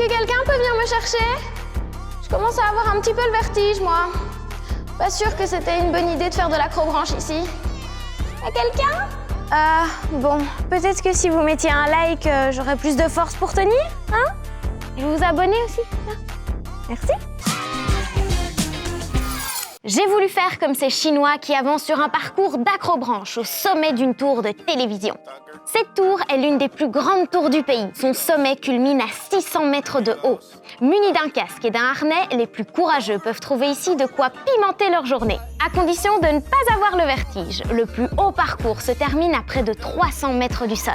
que quelqu'un peut venir me chercher? Je commence à avoir un petit peu le vertige, moi. Pas sûr que c'était une bonne idée de faire de l'acrobranche ici. Y'a quelqu'un? Bon, peut-être que si vous mettiez un like, j'aurais plus de force pour tenir, hein? Et vous abonner aussi. Merci. J'ai voulu faire comme ces Chinois qui avancent sur un parcours d'acrobranche au sommet d'une tour de télévision. Cette tour est l'une des plus grandes tours du pays. Son sommet culmine à 600 mètres de haut. Munis d'un casque et d'un harnais, les plus courageux peuvent trouver ici de quoi pimenter leur journée. À condition de ne pas avoir le vertige. Le plus haut parcours se termine à près de 300 mètres du sol.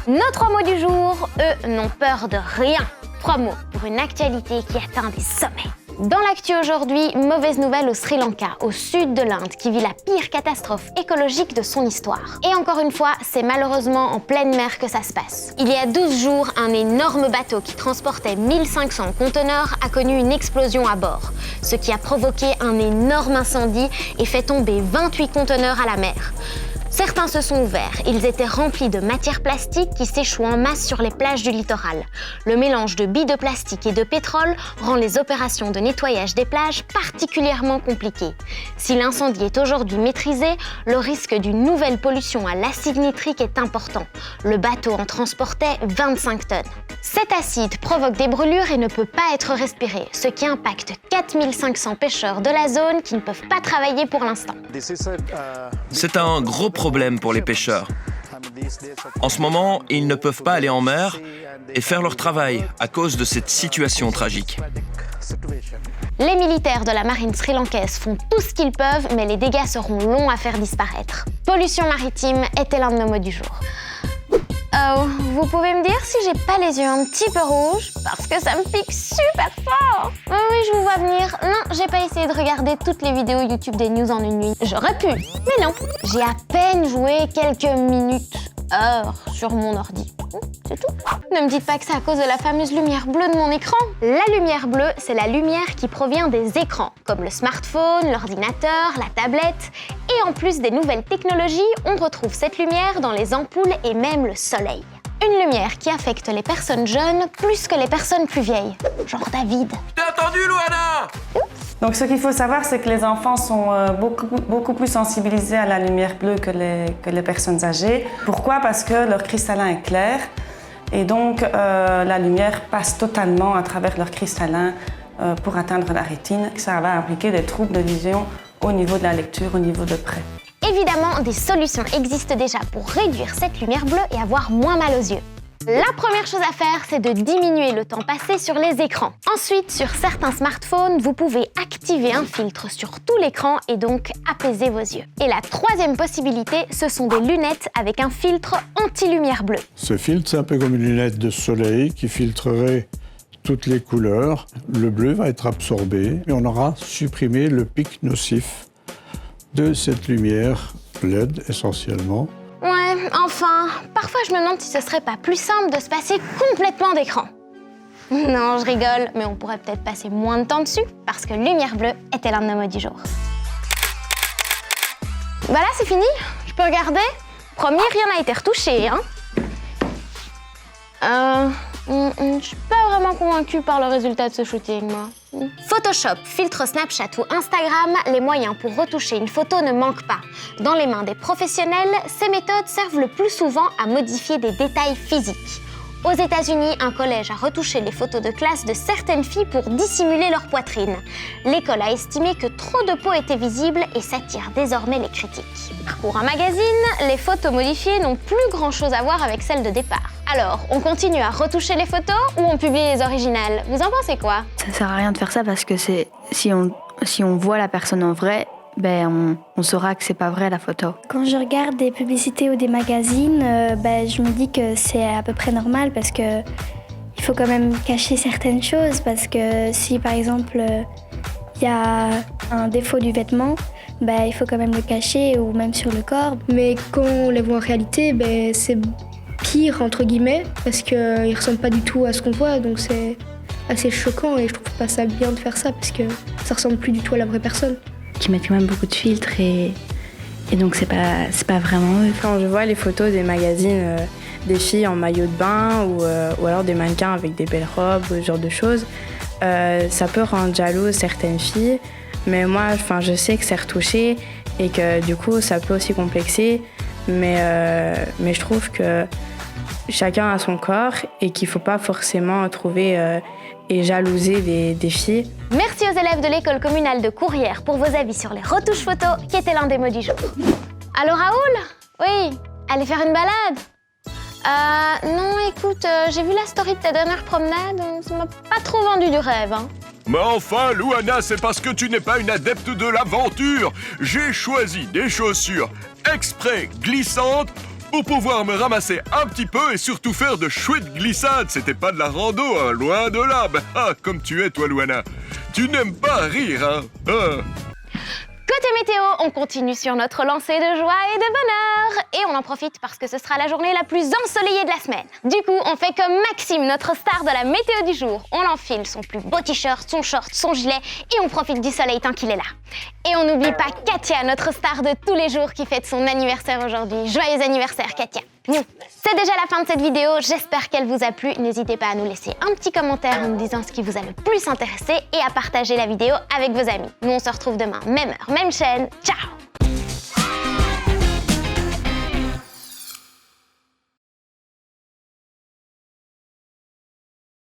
Nos 3 mots du jour, eux, n'ont peur de rien. 3 mots pour une actualité qui atteint des sommets. Dans l'actu aujourd'hui, mauvaise nouvelle au Sri Lanka, au sud de l'Inde, qui vit la pire catastrophe écologique de son histoire. Et encore une fois, c'est malheureusement en pleine mer que ça se passe. Il y a 12 jours, un énorme bateau qui transportait 1500 conteneurs a connu une explosion à bord, ce qui a provoqué un énorme incendie et fait tomber 28 conteneurs à la mer. Certains se sont ouverts, ils étaient remplis de matière plastique qui s'échoue en masse sur les plages du littoral. Le mélange de billes de plastique et de pétrole rend les opérations de nettoyage des plages particulièrement compliquées. Si l'incendie est aujourd'hui maîtrisé, le risque d'une nouvelle pollution à l'acide nitrique est important. Le bateau en transportait 25 tonnes. Cet acide provoque des brûlures et ne peut pas être respiré, ce qui impacte 4500 pêcheurs de la zone qui ne peuvent pas travailler pour l'instant. C'est un gros problème pour les pêcheurs. En ce moment, ils ne peuvent pas aller en mer et faire leur travail à cause de cette situation tragique. Les militaires de la marine sri-lankaise font tout ce qu'ils peuvent, mais les dégâts seront longs à faire disparaître. Pollution maritime était l'un de nos mots du jour. Vous pouvez me dire si j'ai pas les yeux un petit peu rouges? Parce que ça me pique super fort. Oui, je vous vois venir. Non, j'ai pas essayé de regarder toutes les vidéos YouTube des news en une nuit. J'aurais pu, mais non. J'ai à peine joué quelques minutes, heures sur mon ordi. C'est tout. Ne me dites pas que c'est à cause de la fameuse lumière bleue de mon écran. La lumière bleue, c'est la lumière qui provient des écrans, comme le smartphone, l'ordinateur, la tablette. Et en plus des nouvelles technologies, on retrouve cette lumière dans les ampoules et même le soleil. Une lumière qui affecte les personnes jeunes plus que les personnes plus vieilles. Genre David. T'as entendu, Luana? Donc ce qu'il faut savoir, c'est que les enfants sont beaucoup plus sensibilisés à la lumière bleue que les personnes âgées. Pourquoi? Parce que leur cristallin est clair et donc la lumière passe totalement à travers leur cristallin pour atteindre la rétine. Ça va impliquer des troubles de vision au niveau de la lecture, au niveau de près. Évidemment, des solutions existent déjà pour réduire cette lumière bleue et avoir moins mal aux yeux. La première chose à faire, c'est de diminuer le temps passé sur les écrans. Ensuite, sur certains smartphones, vous pouvez activer un filtre sur tout l'écran et donc apaiser vos yeux. Et la troisième possibilité, ce sont des lunettes avec un filtre anti-lumière bleue. Ce filtre, c'est un peu comme une lunette de soleil qui filtrerait toutes les couleurs. Le bleu va être absorbé et on aura supprimé le pic nocif de cette lumière LED essentiellement. Ouais, enfin, parfois je me demande si ce serait pas plus simple de se passer complètement d'écran. Non, je rigole, mais on pourrait peut-être passer moins de temps dessus, parce que lumière bleue était l'un de nos mots du jour. Bah là, c'est fini, je peux regarder. Promis, rien n'a été retouché, hein. Je suis pas vraiment convaincue par le résultat de ce shooting, moi. Photoshop, filtre Snapchat ou Instagram, les moyens pour retoucher une photo ne manquent pas. Dans les mains des professionnels, ces méthodes servent le plus souvent à modifier des détails physiques. Aux États-Unis, un collège a retouché les photos de classe de certaines filles pour dissimuler leur poitrine. L'école a estimé que trop de peau était visible et s'attire désormais les critiques. Pour un magazine, les photos modifiées n'ont plus grand-chose à voir avec celles de départ. Alors, on continue à retoucher les photos ou on publie les originales? Vous en pensez quoi? Ça sert à rien de faire ça parce que si on voit la personne en vrai, on saura que c'est pas vrai la photo. Quand je regarde des publicités ou des magazines, je me dis que c'est à peu près normal parce que il faut quand même cacher certaines choses parce que si par exemple il y a un défaut du vêtement, il faut quand même le cacher ou même sur le corps. Mais quand on les voit en réalité, c'est pire entre guillemets parce qu'ils ressemblent pas du tout à ce qu'on voit, donc c'est assez choquant et je trouve pas ça bien de faire ça parce que ça ressemble plus du tout à la vraie personne. Qui mettent quand même beaucoup de filtres et donc c'est pas vraiment eux. Quand je vois les photos des magazines des filles en maillot de bain ou alors des mannequins avec des belles robes ou ce genre de choses. Ça peut rendre jalouse certaines filles, mais moi, je sais que c'est retouché et que du coup, ça peut aussi complexer. Mais je trouve que chacun a son corps et qu'il ne faut pas forcément trouver et jalouser des filles. Merci aux élèves de l'école communale de Courrières pour vos avis sur les retouches photos qui étaient l'un des mots du jour. Allô Raoul? Oui, allez faire une balade? Non, écoute, j'ai vu la story de ta dernière promenade, ça m'a pas trop vendu du rêve, hein. Mais enfin, Louana, c'est parce que tu n'es pas une adepte de l'aventure. J'ai choisi des chaussures exprès glissantes pour pouvoir me ramasser un petit peu et surtout faire de chouettes glissades. C'était pas de la rando, hein, loin de là. Comme tu es, toi, Louana. Tu n'aimes pas rire, hein. Côté météo, on continue sur notre lancée de joie et de bonheur. Et on en profite parce que ce sera la journée la plus ensoleillée de la semaine. Du coup, on fait comme Maxime, notre star de la météo du jour. On enfile son plus beau t-shirt, son short, son gilet et on profite du soleil tant qu'il est là. Et on n'oublie pas Katia, notre star de tous les jours qui fête son anniversaire aujourd'hui. Joyeux anniversaire, Katia. C'est déjà la fin de cette vidéo, j'espère qu'elle vous a plu. N'hésitez pas à nous laisser un petit commentaire en nous disant ce qui vous a le plus intéressé et à partager la vidéo avec vos amis. Nous on se retrouve demain, même heure, même chaîne. Ciao!